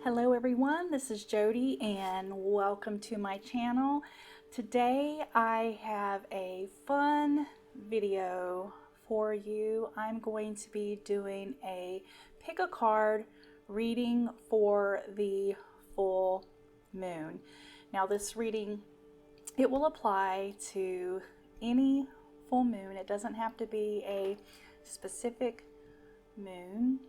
Hello everyone, this is Jody and welcome to my channel. Today I have a fun video for you. I'm going to be doing a pick a card reading for the full moon. Now this reading, it will apply to any full moon. It doesn't have to be a specific moon.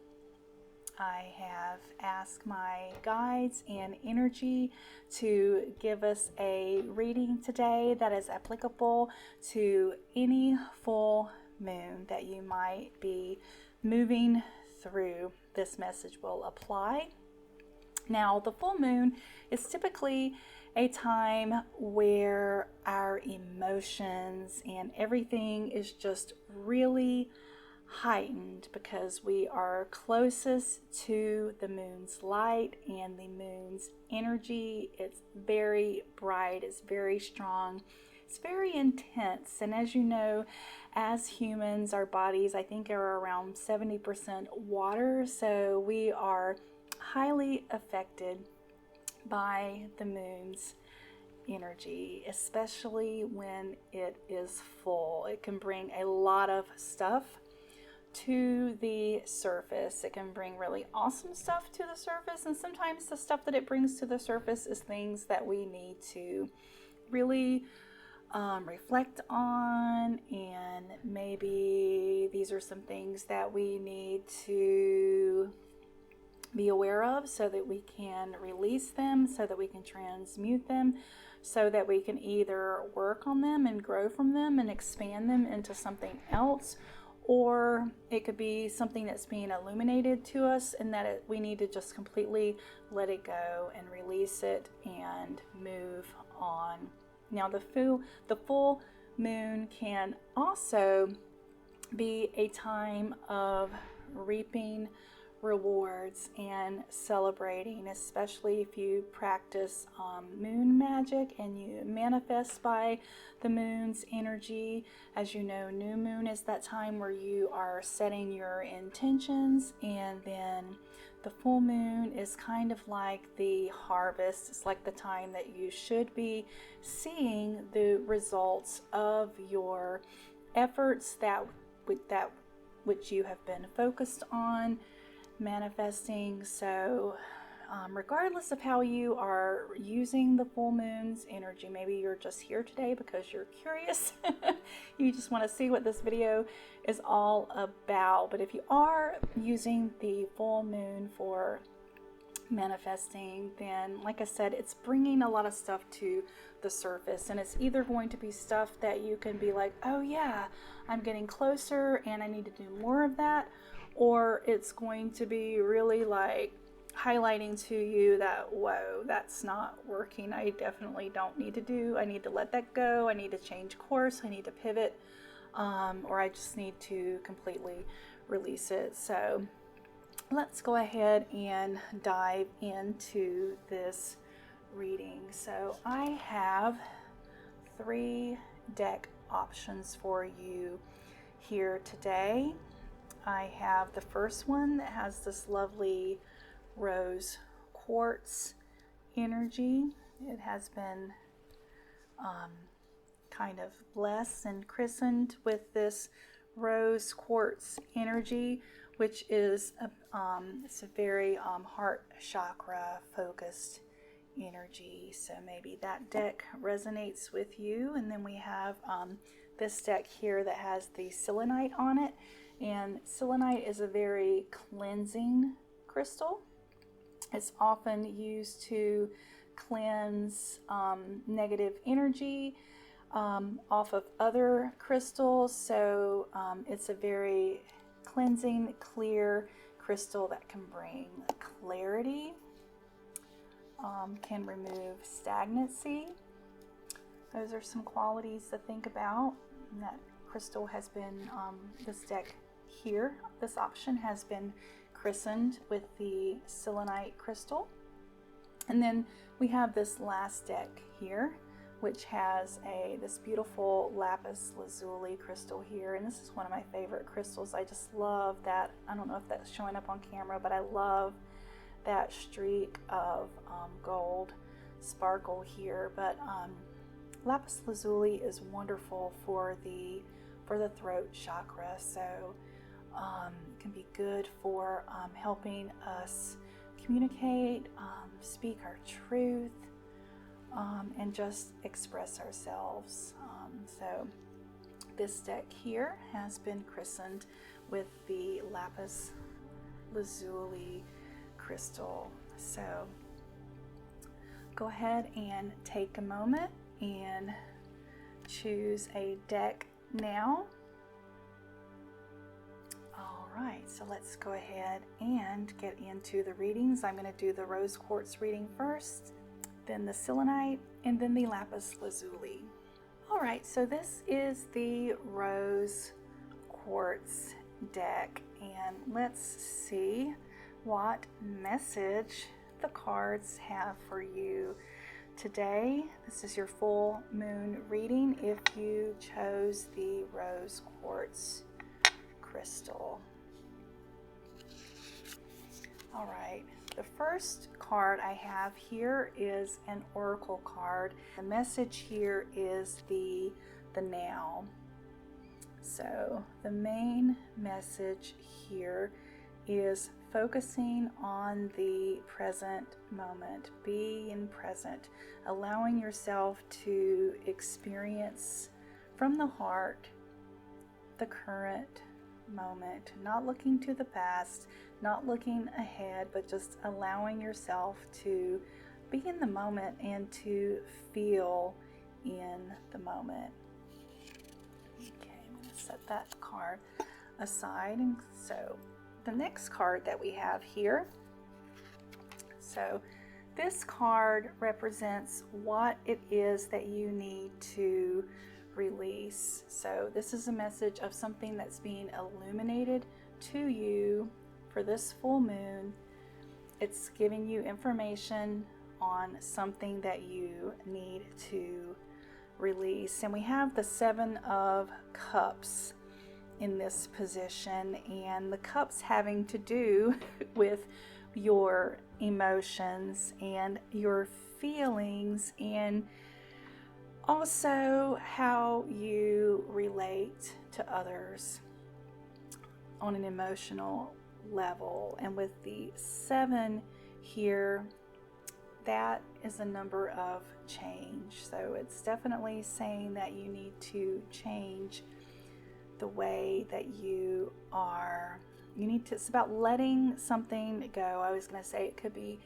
I have asked my guides and energy to give us a reading today that is applicable to any full moon that you might be moving through. This message will apply. Now, the full moon is typically a time where our emotions and everything is just really heightened because we are closest to the moon's light and the moon's energy. It's very bright, it's very strong, it's very intense. And as you know, as humans, our bodies, I think, are around 70% water, so we are highly affected by the moon's energy, especially when it is full. It can bring a lot of stuff to the surface. It can bring really awesome stuff to the surface, and sometimes the stuff that it brings to the surface is things that we need to really reflect on, and maybe these are some things that we need to be aware of so that we can release them, so that we can transmute them, so that we can either work on them and grow from them and expand them into something else, or it could be something that's being illuminated to us and that we need to just completely let it go and release it and move on. Now, the full moon can also be a time of reaping rewards and celebrating, especially if you practice moon magic and you manifest by the moon's energy. As you know, new moon is that time where you are setting your intentions, and then the full moon is kind of like the harvest. It's like the time that you should be seeing the results of your efforts, that which you have been focused on manifesting. So regardless of how you are using the full moon's energy, maybe you're just here today because you're curious, you just want to see what this video is all about. But if you are using the full moon for manifesting, then like I said, it's bringing a lot of stuff to the surface, and it's either going to be stuff that you can be like, oh yeah, I'm getting closer and I need to do more of that, or it's going to be really like highlighting to you that, whoa, that's not working. I definitely don't need to I need to let that go. I need to change course. I need to pivot, or I just need to completely release it. So let's go ahead and dive into this reading. So I have 3 deck options for you here today. I have the first one that has this lovely rose quartz energy. It has been kind of blessed and christened with this rose quartz energy, which is it's a very heart chakra focused energy. So maybe that deck resonates with you. And then we have this deck here that has the selenite on it. And selenite is a very cleansing crystal. It's often used to cleanse negative energy off of other crystals. So it's a very cleansing, clear crystal that can bring clarity, can remove stagnancy. Those are some qualities to think about. And that crystal has been, this deck here, this option has been christened with the selenite crystal. And then we have this last deck here, which has this beautiful Lapis Lazuli crystal here. And this is one of my favorite crystals. I just love that. I don't know if that's showing up on camera, but I love that streak of gold sparkle here. But lapis lazuli is wonderful for the throat chakra, so it can be good for helping us communicate, speak our truth, and just express ourselves. So this deck here has been christened with the lapis lazuli crystal. So go ahead and take a moment and choose a deck now. All right, so let's go ahead and get into the readings. I'm going to do the rose quartz reading first, then the selenite, and then the lapis lazuli. All right, so this is the rose quartz deck, and let's see what message the cards have for you today. This is your full moon reading if you chose the rose quartz crystal. All right, the first card I have here is an oracle card. The message here is the now. So the main message here is focusing on the present moment, being present, allowing yourself to experience from the heart the current moment, not looking to the past, not looking ahead, but just allowing yourself to be in the moment and to feel in the moment. Okay, I'm going to set that card aside. And so the next card that we have here, so this card represents what it is that you need to release. So this is a message of something that's being illuminated to you for this full moon. It's giving you information on something that you need to release. And we have the 7 of Cups in this position, and the cups having to do with your emotions and your feelings, and also how you relate to others on an emotional level. And with the 7 here, that is a number of change. So it's definitely saying that you need to change the way that you are. It's about letting something go. I was going to say it could be,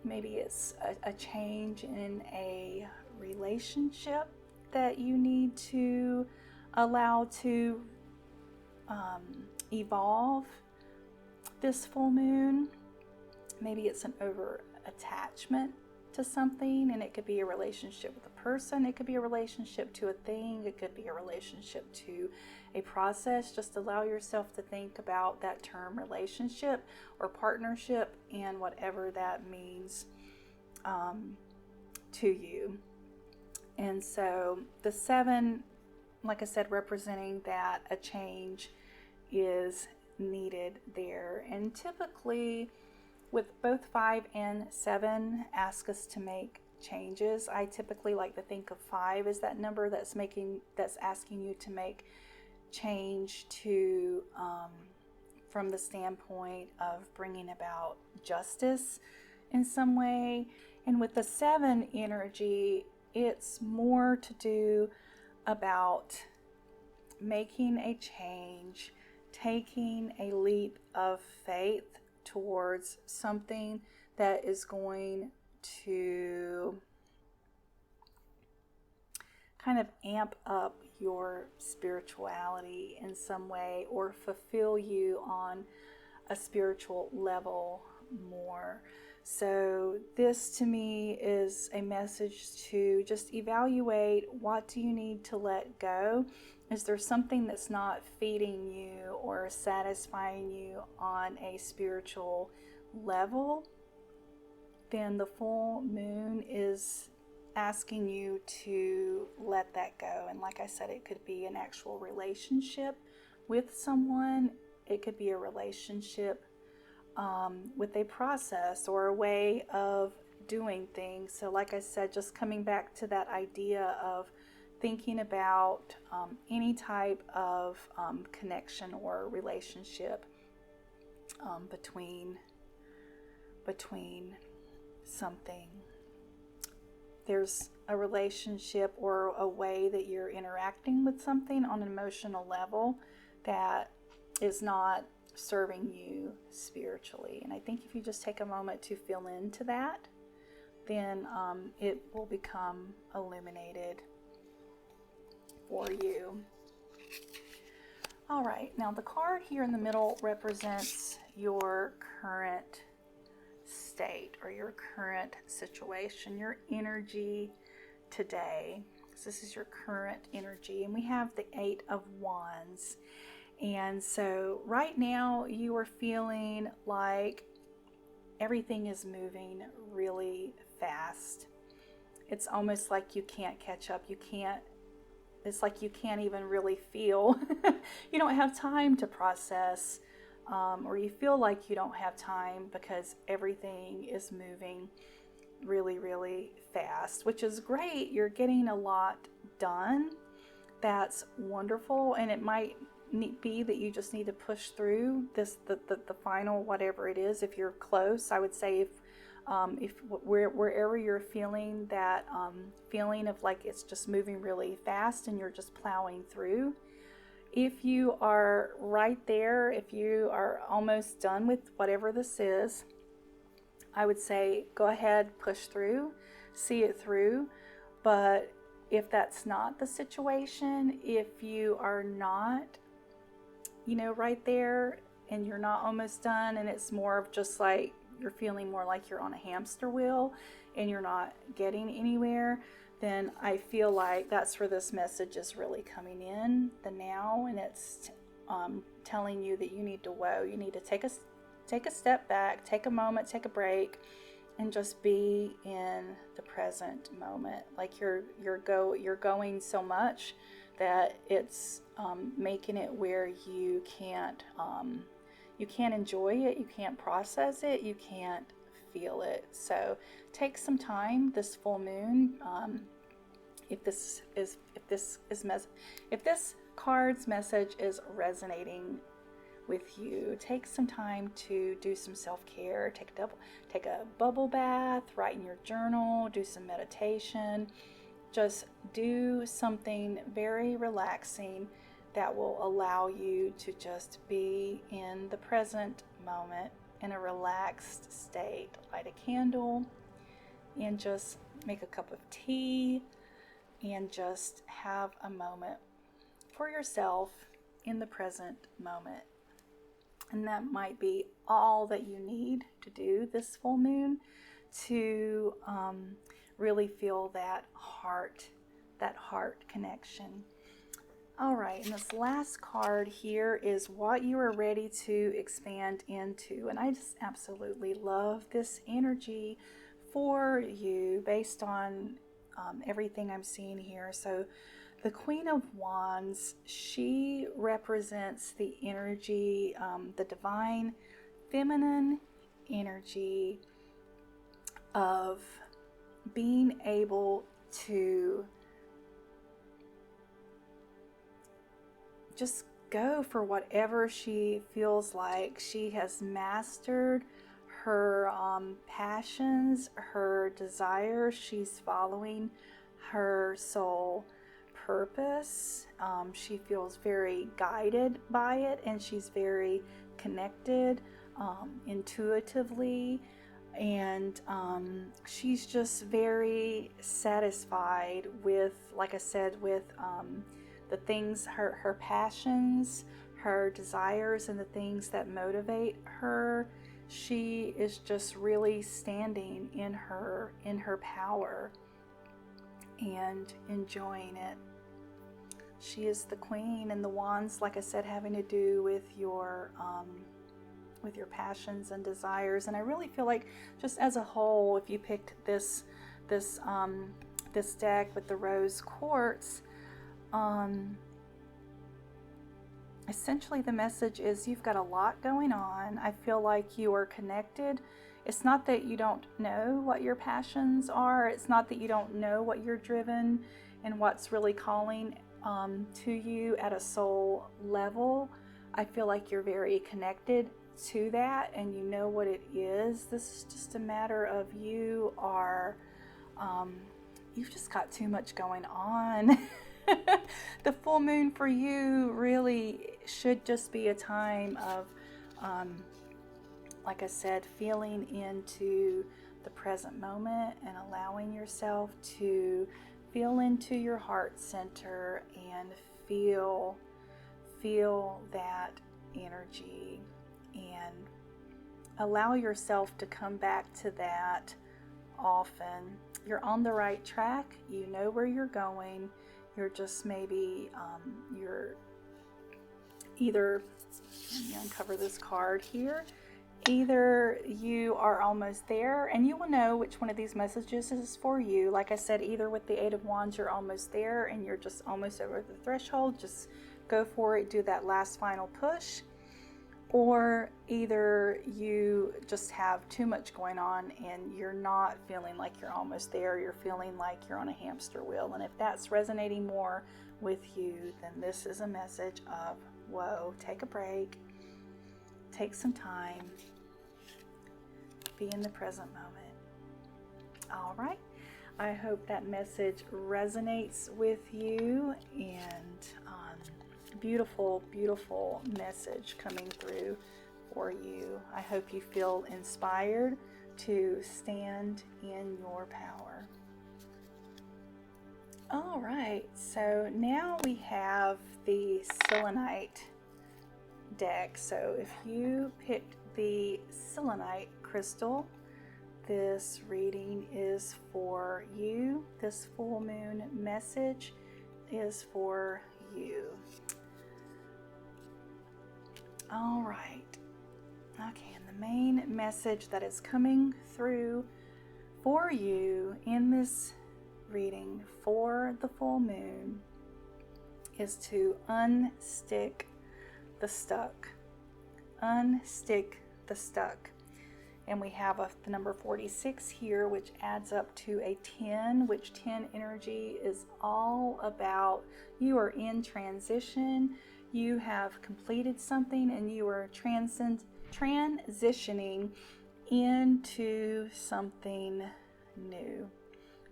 maybe it's a change in a relationship that you need to allow to evolve this full moon. Maybe it's an over attachment to something, and it could be a relationship with a person, it could be a relationship to a thing, it could be a relationship to a process. Just allow yourself to think about that term relationship or partnership and whatever that means to you. And so the 7, like I said, representing that a change is needed there. And typically with both 5 and 7 ask us to make changes. I typically like to think of 5 as that number that's asking you to make change to from the standpoint of bringing about justice in some way. And with the 7 energy, it's more to do about making a change, taking a leap of faith towards something that is going to kind of amp up your spirituality in some way, or fulfill you on a spiritual level more. So this to me is a message to just evaluate, what do you need to let go? Is there something that's not feeding you or satisfying you on a spiritual level? Then the full moon is asking you to let that go. And like I said, it could be an actual relationship with someone. It could be a relationship with a process or a way of doing things. So like I said, just coming back to that idea of thinking about any type of connection or relationship between something. There's a relationship or a way that you're interacting with something on an emotional level that is not serving you spiritually. And I think if you just take a moment to feel into that, then it will become illuminated for you. All right, now the card here in the middle represents your current state or your current situation, your energy today. So this is your current energy, and we have the 8 of Wands. And so right now you are feeling like everything is moving really fast. It's almost like you can't catch up. It's like you can't even really feel. You don't have time to process, or you feel like you don't have time because everything is moving really, really fast, which is great. You're getting a lot done. That's wonderful. And it might be that you just need to push through the final whatever it is. If you're close, I would say if wherever you're feeling that feeling of like it's just moving really fast and you're just plowing through. If you are right there, if you are almost done with whatever this is, I would say go ahead, push through, see it through. But if that's not the situation, if you are not, right there and you're not almost done, and it's more of just like you're feeling more like you're on a hamster wheel and you're not getting anywhere, then I feel like that's where this message is really coming in, the now, and it's telling you that you need to take a step back, take a moment, take a break, and just be in the present moment. Like you're going so much that it's making it where you can't enjoy it, you can't process it, you can't feel it. So take some time this full moon. If this card's message is resonating with you, take some time to do some self-care. Take a bubble bath, write in your journal, do some meditation. Just do something very relaxing that will allow you to just be in the present moment in a relaxed state. Light a candle and just make a cup of tea and just have a moment for yourself in the present moment. And that might be all that you need to do this full moon to really feel that heart connection. All right, and this last card here is what you are ready to expand into. And I just absolutely love this energy for you based on everything I'm seeing here. So the Queen of Wands, she represents the energy, the divine feminine energy of being able to just go for whatever she feels like. She has mastered her passions, her desires. She's following her soul purpose. She feels very guided by it, and she's very connected intuitively, and she's just very satisfied with, like I said, with the things, her passions, her desires, and the things that motivate her. She is just really standing in her power and enjoying it. She is the queen, and the wands, like I said, having to do with your passions and desires. And I really feel like, just as a whole, if you picked this deck with the rose quartz, essentially the message is you've got a lot going on. I feel like you are connected. It's not that you don't know what your passions are. It's not that you don't know what you're driven and what's really calling to you at a soul level. I feel like you're very connected to that and you know what it is. This is just a matter of you've just got too much going on. The full moon for you really should just be a time of, like I said, feeling into the present moment and allowing yourself to feel into your heart center and feel that energy and allow yourself to come back to that often. You're on the right track. You know where you're going. You're just maybe, you're either, let me uncover this card here. Either you are almost there, and you will know which one of these messages is for you. Like I said, either with the Eight of Wands, you're almost there and you're just almost over the threshold. Just go for it, do that last final push. Or either you just have too much going on and you're not feeling like you're almost there. You're feeling like you're on a hamster wheel. And if that's resonating more with you, then this is a message of, whoa, take a break, take some time, be in the present moment. All right. I hope that message resonates with you, and beautiful, beautiful message coming through for you. I hope you feel inspired to stand in your power. All right, so now we have the Selenite deck. So if you picked the Selenite crystal, this reading is for you. This full moon message is for you. All right. Okay, and the main message that is coming through for you in this reading for the full moon is to unstick the stuck. Unstick the stuck. And we have the number 46 here, which adds up to a 10, which 10 energy is all about you are in transition. You have completed something and you are transitioning into something new.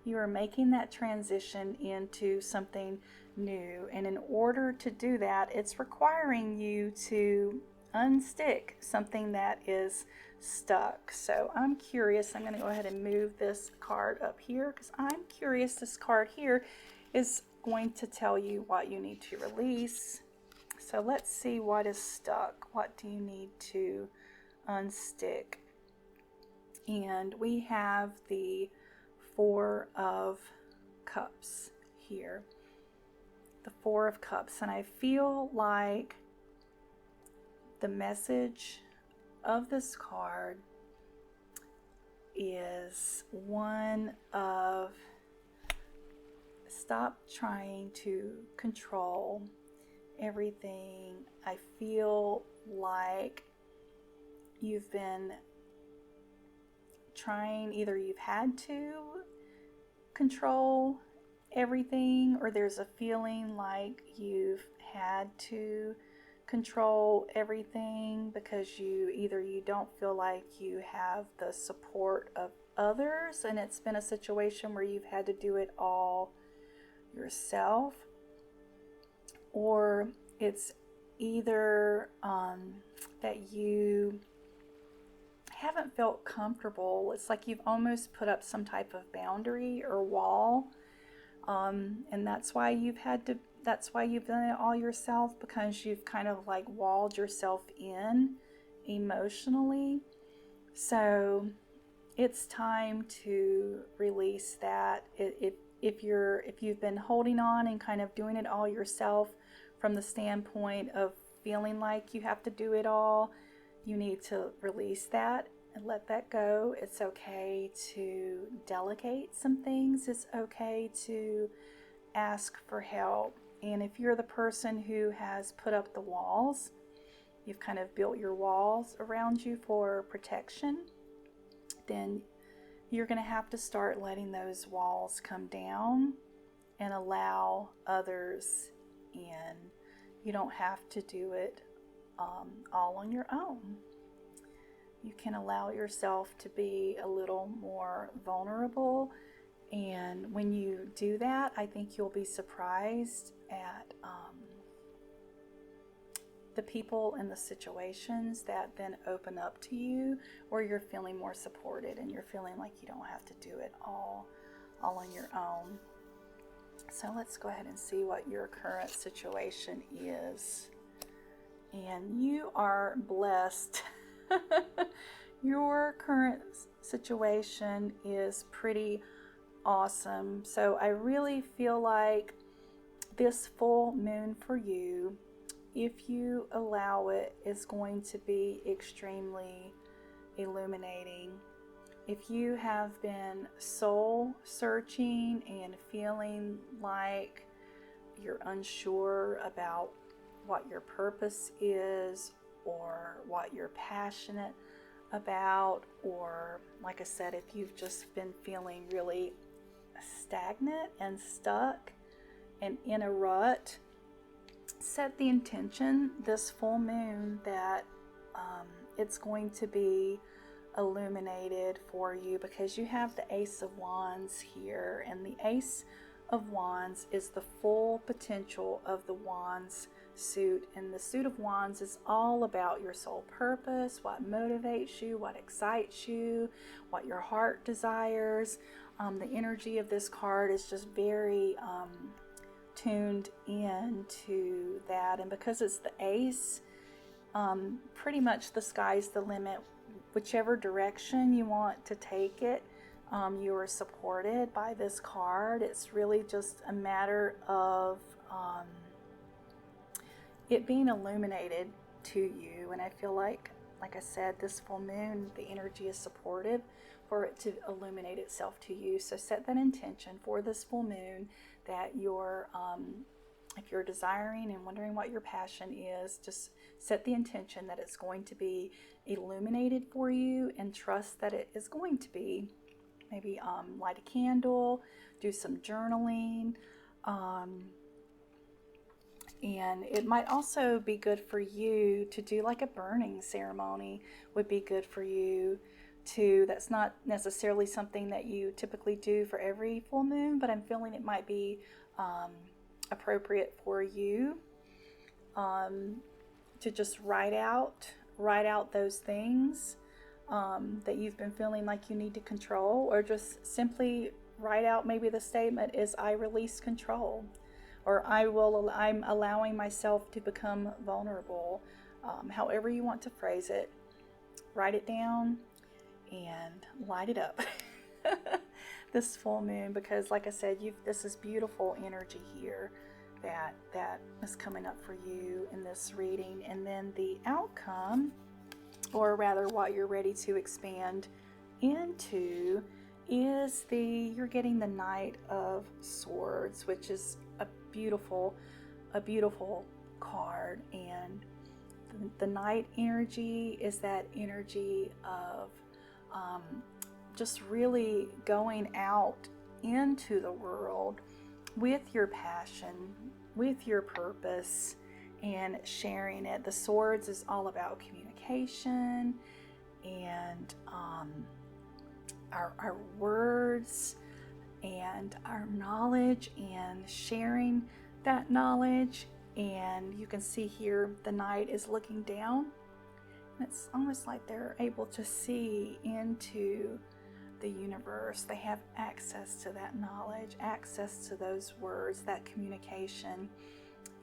You are making that transition into something new. And in order to do that, it's requiring you to unstick something that is stuck. So I'm curious. I'm going to go ahead and move this card up here because I'm curious. This card here is going to tell you what you need to release. So let's see what is stuck. What do you need to unstick? And we have the Four of Cups here. The Four of Cups. And I feel like the message of this card is one of stop trying to control everything. I feel like you've been trying, either you've had to control everything, or there's a feeling like you've had to control everything because you don't feel like you have the support of others, and it's been a situation where you've had to do it all yourself. Or it's either that you haven't felt comfortable. It's like you've almost put up some type of boundary or wall, and that's why you've done it all yourself, because you've kind of like walled yourself in emotionally. So it's time to release that. If you've been holding on and kind of doing it all yourself from the standpoint of feeling like you have to do it all, you need to release that and let that go. It's okay to delegate some things. It's okay to ask for help And if you're the person who has put up the walls, you've kind of built your walls around you for protection, then you're going to have to start letting those walls come down and allow others in. You don't have to do it all on your own. You can allow yourself to be a little more vulnerable, and when you do that, I think you'll be surprised at the people and the situations that then open up to you, where you're feeling more supported and you're feeling like you don't have to do it all on your own. So let's go ahead and see what your current situation is. And you are blessed. Your current situation is pretty awesome. So I really feel like this full moon for you, if you allow it, is going to be extremely illuminating. If you have been soul searching and feeling like you're unsure about what your purpose is, or what you're passionate about, or like I said, if you've just been feeling really stagnant and stuck and in a rut, set the intention this full moon that it's going to be illuminated for you, because you have the Ace of Wands here, and the Ace of Wands is the full potential of the Wands suit, and the suit of Wands is all about your soul purpose, what motivates you, what excites you, what your heart desires. The energy of this card is just very tuned in to that, and because it's the Ace, pretty much the sky's the limit. Whichever direction you want to take it, you are supported by this card. It's really just a matter of it being illuminated to you. And I feel like I said, this full moon, the energy is supportive for it to illuminate itself to you. So set that intention for this full moon that you're, if you're desiring and wondering what your passion is, just set the intention that it's going to be illuminated for you, and trust that it is going to be. Maybe light a candle, do some journaling, and it might also be good for you to do like a burning ceremony. Would be good for you to. That's not necessarily something that you typically do for every full moon, but I'm feeling it might be appropriate for you to just write out those things that you've been feeling like you need to control, or just simply write out, maybe the statement is, I release control, or I'm allowing myself to become vulnerable. However you want to phrase it, write it down and light it up this full moon, because like I said, this is beautiful energy here that is coming up for you in this reading. And then the outcome, or rather what you're ready to expand into, is you're getting the Knight of Swords, which is a beautiful card. And the Knight energy is that energy of just really going out into the world with your passion, with your purpose, and sharing it. The Swords is all about communication and our words and our knowledge, and sharing that knowledge. And you can see here the Knight is looking down. It's almost like they're able to see into the universe. They have access to that knowledge, access to those words, that communication.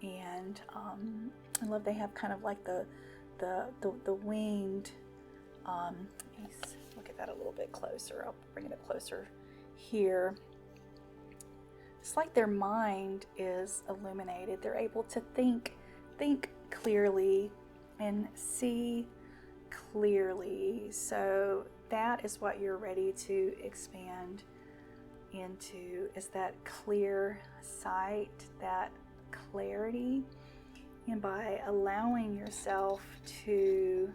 And I love they have kind of like the winged, let's look at that a little bit closer. I'll bring it up closer here. It's like their mind is illuminated. They're able to think clearly and see clearly. So that is what you're ready to expand into, is that clear sight, that clarity, and by allowing yourself to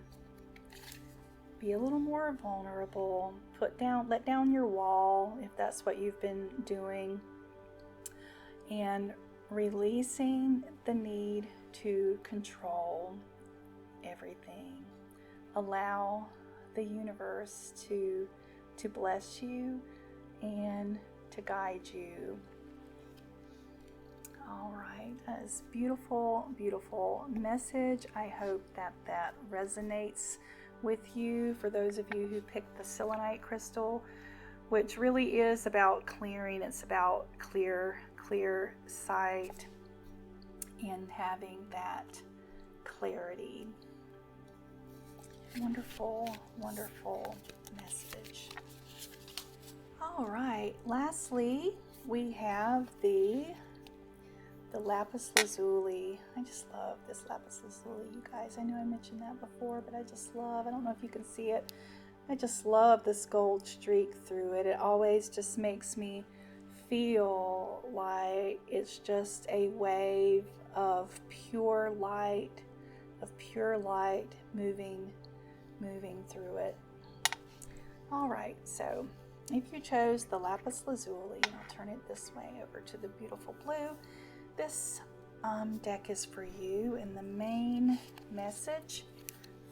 be a little more vulnerable, let down your wall if that's what you've been doing, and releasing the need to control everything. Allow the universe to bless you and to guide you. All right, that is beautiful, beautiful message. I hope that resonates with you. For those of you who picked the Selenite crystal, which really is about clearing, it's about clear sight and having that clarity. Wonderful, wonderful message. All right, lastly, we have the Lapis Lazuli. I just love this Lapis Lazuli, you guys. I know I mentioned that before, but I don't know if you can see it. I just love this gold streak through it. It always just makes me feel like it's just a wave of pure light moving through it. All right, so if you chose the Lapis Lazuli, and I'll turn it this way over to the beautiful blue, this deck is for you, and the main message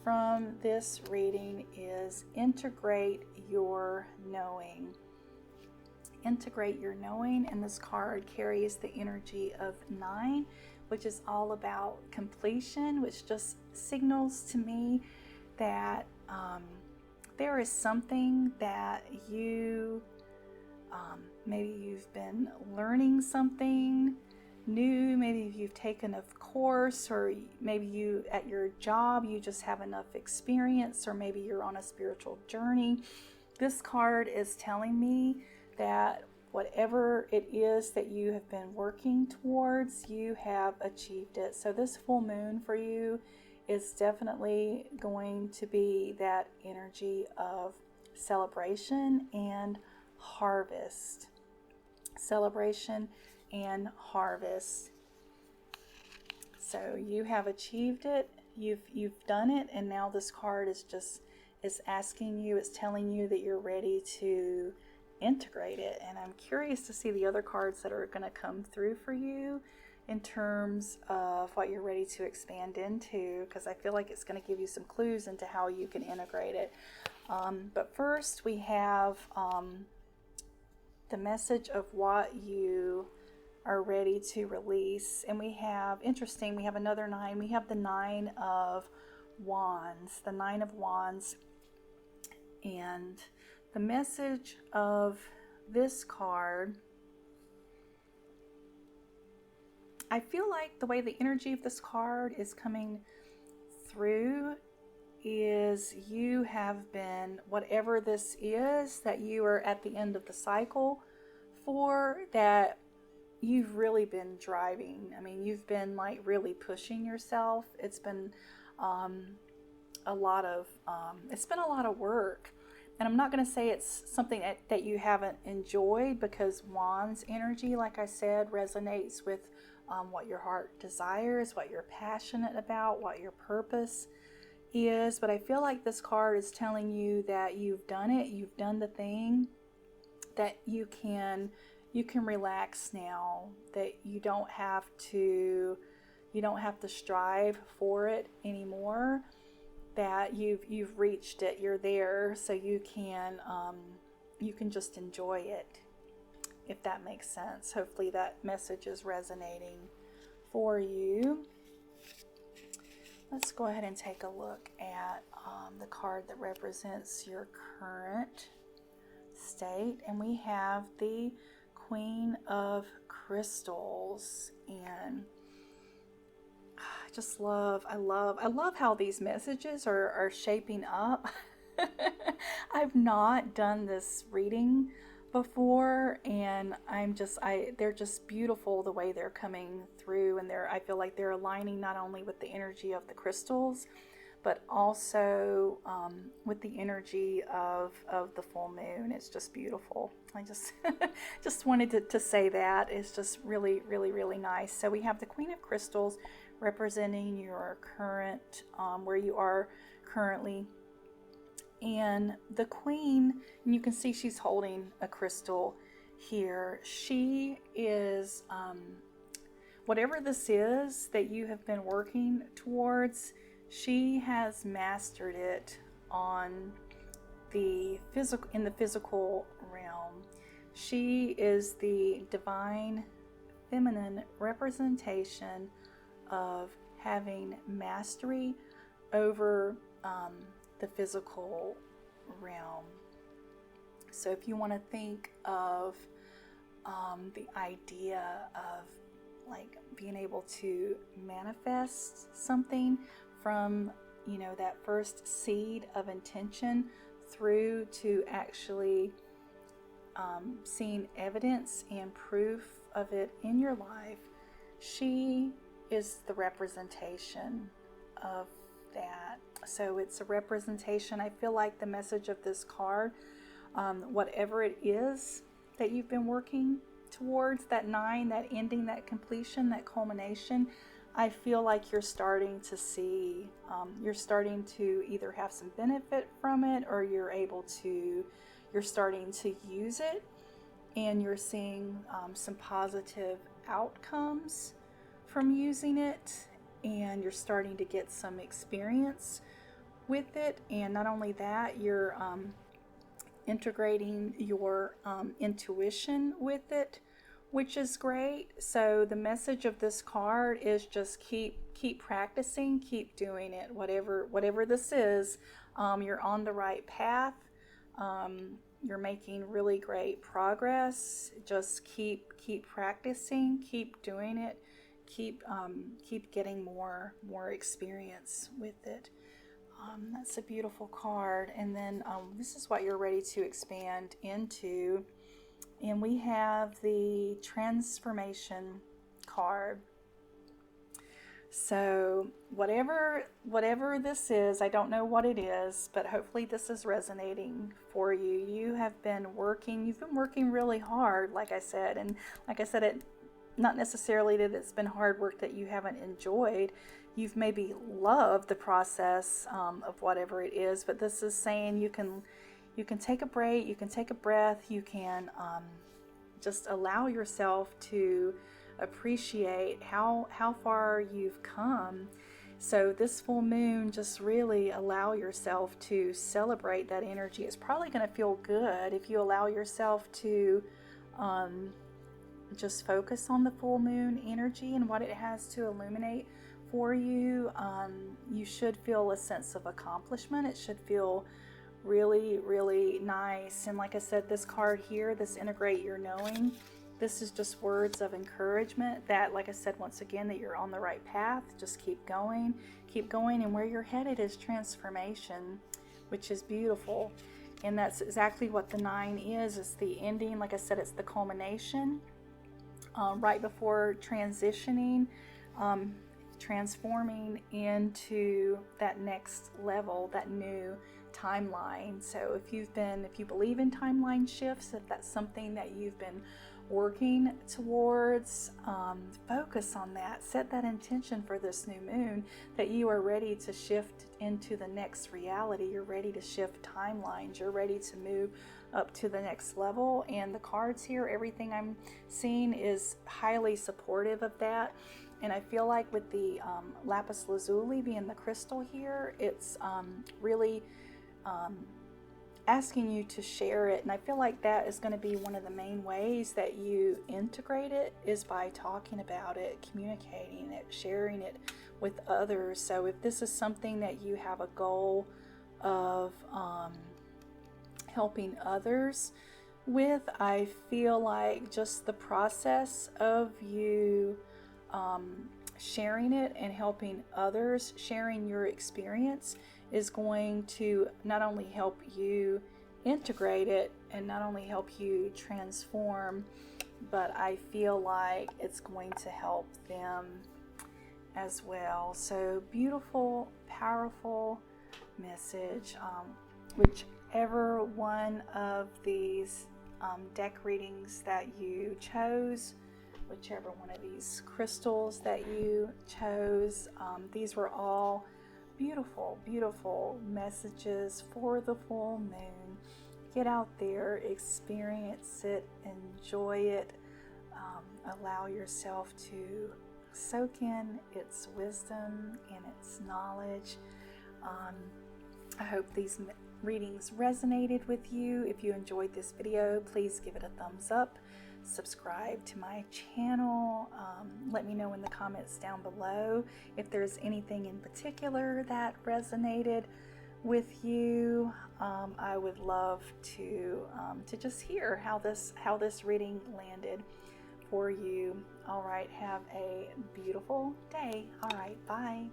from this reading is integrate your knowing. Integrate your knowing, and this card carries the energy of 9, which is all about completion, which just signals to me that there is something that you, maybe you've been learning something new, maybe you've taken a course, or maybe you at your job you just have enough experience, or maybe you're on a spiritual journey. This card is telling me that whatever it is that you have been working towards, you have achieved it. So this full moon for you is definitely going to be that energy of celebration and harvest. Celebration and harvest. So you have achieved it, you've done it, and now this card is asking you, it's telling you that you're ready to integrate it. And I'm curious to see the other cards that are going to come through for you in terms of what you're ready to expand into, because I feel like it's going to give you some clues into how you can integrate it. But first we have the message of what you are ready to release. And we have, interesting, we have another 9. We have the 9 of Wands. The 9 of Wands. And the message of this card, I feel like the way the energy of this card is coming through is you have been, whatever this is that you are at the end of the cycle for, that you've really been driving. I mean, you've been like really pushing yourself. It's been a lot of work. And I'm not going to say it's something that you haven't enjoyed, because Wands energy, like I said, resonates with what your heart desires, what you're passionate about, what your purpose is. But I feel like this card is telling you that you've done it, you've done the thing, that you can relax now, that you don't have to strive for it anymore, that you've reached it, you're there, so you can just enjoy it, if that makes sense. Hopefully that message is resonating for you. Let's go ahead and take a look at the card that represents your current state, and we have the Queen of Crystals. And I love how these messages are shaping up. I've not done this reading before, and they're just beautiful the way they're coming through, and I feel like they're aligning not only with the energy of the crystals, but also with the energy of the full moon. It's just beautiful. I just just wanted to say that. It's just really, really, really nice. So we have the Queen of Crystals representing your current, where you are currently. And the Queen, and you can see she's holding a crystal here. She is, whatever this is that you have been working towards, she has mastered it on the physical, in the physical realm. She is the divine feminine representation of having mastery over the physical realm. So if you want to think of the idea of like being able to manifest something from, you know, that first seed of intention through to actually seeing evidence and proof of it in your life, she is the representation of that. So it's a representation. I feel like the message of this card, whatever it is that you've been working towards, that 9, that ending, that completion, that culmination, I feel like you're starting to see, you're starting to either have some benefit from it, or you're starting to use it, and you're seeing some positive outcomes from using it, and you're starting to get some experience with it. And not only that, you're integrating your intuition with it, which is great. So the message of this card is just keep practicing, keep doing it. Whatever this is, you're on the right path. You're making really great progress. Just keep practicing, keep doing it, keep getting more experience with it. That's a beautiful card. And then this is what you're ready to expand into. And we have the transformation card. So whatever this is, I don't know what it is, but hopefully this is resonating for you. You've been working really hard, like I said, it not necessarily that it's been hard work that you haven't enjoyed. You've maybe loved the process of whatever it is, but this is saying you can take a break, you can take a breath, you can just allow yourself to appreciate how far you've come. So this full moon, just really allow yourself to celebrate that energy. It's probably going to feel good if you allow yourself to just focus on the full moon energy and what it has to illuminate for you. You should feel a sense of accomplishment. It should feel really, really nice. And like I said, this card here, this integrate your knowing, this is just words of encouragement that, like I said, once again, that you're on the right path. Just keep going, and where you're headed is transformation, which is beautiful. And that's exactly what the 9 is. It's the ending. Like I said, it's the culmination, right before transitioning, transforming into that next level, that new timeline. So if you believe in timeline shifts, if that's something that you've been working towards, focus on that. Set that intention for this new moon that you are ready to shift into the next reality. You're ready to shift timelines. You're ready to move up to the next level. And the cards here, everything I'm seeing is highly supportive of that. And I feel like with the Lapis Lazuli being the crystal here, it's really asking you to share it. And I feel like that is going to be one of the main ways that you integrate it, is by talking about it, communicating it, sharing it with others. So if this is something that you have a goal of helping others with, I feel like just the process of you sharing it and helping others, sharing your experience, is going to not only help you integrate it and not only help you transform, but I feel like it's going to help them as well. So beautiful, powerful message. Whichever one of these deck readings that you chose, whichever one of these crystals that you chose, these were all beautiful, beautiful messages for the full moon. Get out there, experience it, enjoy it, allow yourself to soak in its wisdom and its knowledge. I hope these readings resonated with you. If you enjoyed this video, please give it a thumbs up. Subscribe to my channel. Let me know in the comments down below if there's anything in particular that resonated with you. I would love to just hear how this reading landed for you. All right, have a beautiful day. All right, bye.